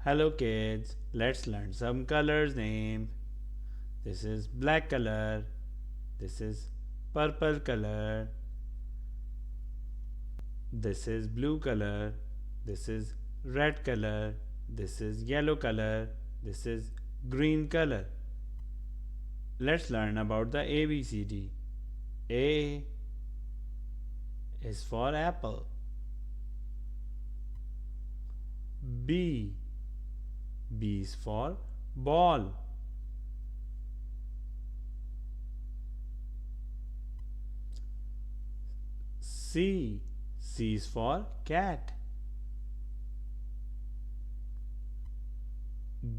Hello kids, let's learn some colors name. This is black color. This is purple color. This is blue color. This is red color. This is yellow color. This is green color. Let's learn about the ABCD. A is for apple. B is for ball. C is for cat.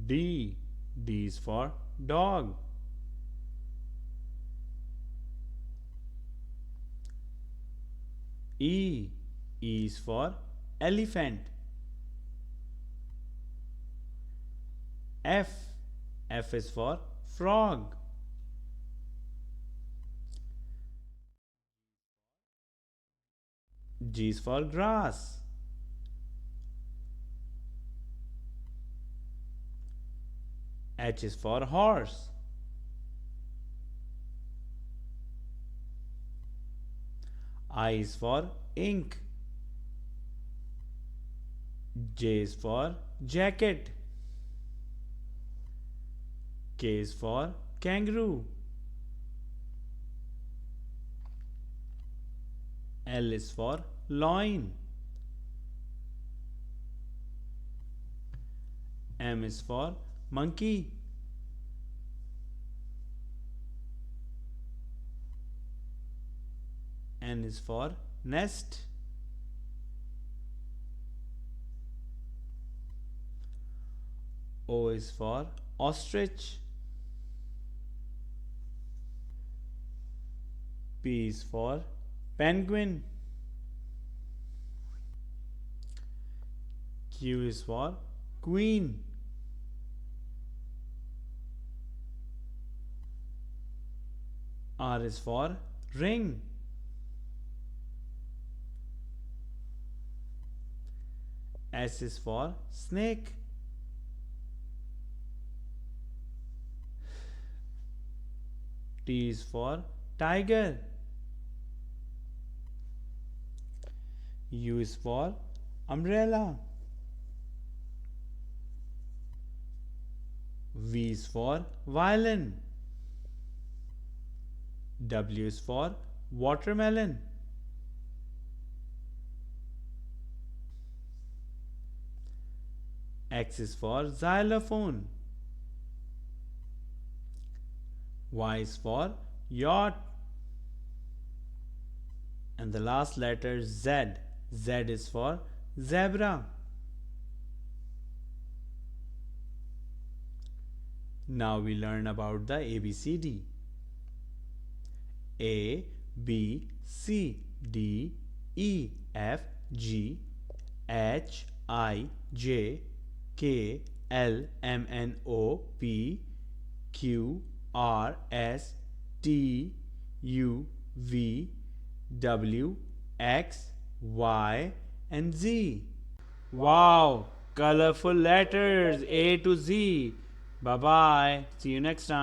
D is for dog. E is for elephant. F is for frog. G is for grass. H is for horse. I is for ink. J is for jacket. K is for kangaroo. L is for loin. M is for monkey. N is for nest. O is for ostrich. P is for penguin. Q is for queen. R is for ring. S is for snake. T is for tiger. U is for umbrella. V is for violin. W is for watermelon. X is for xylophone. Y is for yacht. And the last letter Z. Z is for zebra. Now we learn about the ABCD. A, B, C, D, E, F, G, H, I, J, K, L, M, N, O, P, Q, R, S, T, U, V, W, X, Y, and Z. Wow! Colorful letters A to Z. Bye bye. See you next time.